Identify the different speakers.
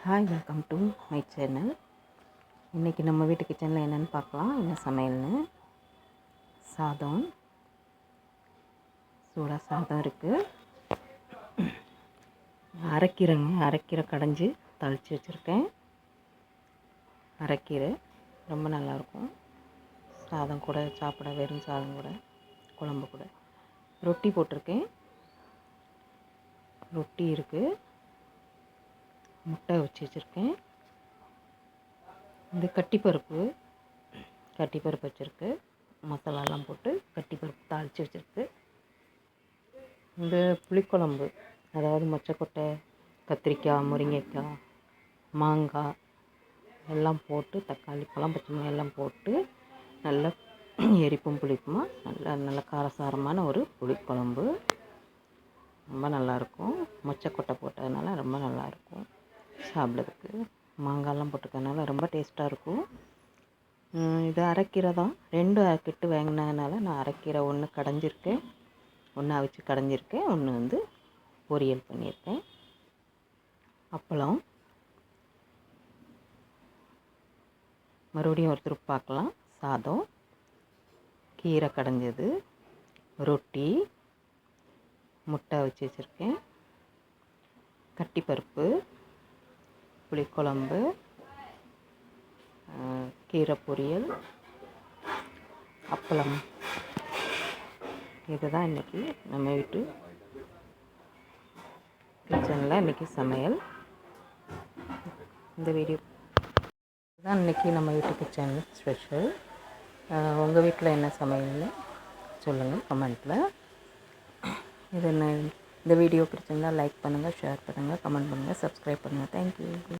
Speaker 1: Hi, welcome to my channel. இன்றைக்கி நம்ம வீட்டு கிச்சனில் என்னென்னு பார்க்கலாம். என்ன சமையல்னு. சாதம், சூடாக சாதம் இருக்குது. அரைக்கீரை கடைஞ்சி தாளித்து வச்சுருக்கேன். அரைக்கீரை ரொம்ப நல்லாயிருக்கும். சாதம் கூட சாப்பிட, வெறும் சாதம் கூட, குழம்பு கூட. ரொட்டி போட்டிருக்கேன். ரொட்டி இருக்குது. முட்டை வச்சுருக்கேன். இந்த கட்டிப்பருப்பு வச்சுருக்கு. மசாலாலாம் போட்டு கட்டிப்பருப்பு தாளித்து வச்சுருக்கு. இந்த புளிக்குழம்பு, அதாவது மொச்சக்கொட்டை, கத்திரிக்காய், முருங்கைக்காய், மாங்காய் எல்லாம் போட்டு, தக்காளி பழம், பச்சை மிளகாய் எல்லாம் போட்டு நல்லா எரிப்பும் புளிப்புமா நல்ல காரசாரமான ஒரு புளிக்குழம்பு. ரொம்ப நல்லாயிருக்கும். மொச்சக்கொட்டை போட்டதுனால ரொம்ப நல்லாயிருக்கும் சாப்பிட்றதுக்கு. மாங்காய்லாம் போட்டுக்கிறதுனால ரொம்ப டேஸ்ட்டாக இருக்கும். இது அரைக்கீரை தான். 2 கெட்டு வாங்கினதுனால நான் அரைக்கீரை ஒன்று கடைஞ்சிருக்கேன், ஒன்று அவிச்சு கடைஞ்சிருக்கேன், ஒன்று பொரியல் பண்ணியிருக்கேன். அப்பளம். மறுபடியும் ஒரு திருப்பி பார்க்கலாம். சாதம், கீரை கடைஞ்சது, ரொட்டி, முட்டை வச்சு வச்சுருக்கேன், கட்டிப்பருப்பு, புளிக்குழம்பு, கீரை பொரியல், அப்பளம். இதுதான் இன்றைக்கி நம்ம வீட்டு கிச்சனில் இன்றைக்கி சமையல். இந்த வீடியோ தான் இன்றைக்கி நம்ம வீட்டு கிச்சனில் ஸ்பெஷல். உங்கள் வீட்டில் என்ன சமையல்னு சொல்லுங்கள் கமெண்ட்டில். இந்த வீடியோ பிடிச்சிருந்தால் லைக் பண்ணுங்கள், ஷேர் பண்ணுங்கள், கமெண்ட் பண்ணுங்கள், சப்ஸ்கிரைப் பண்ணுங்கள். தேங்க்யூ.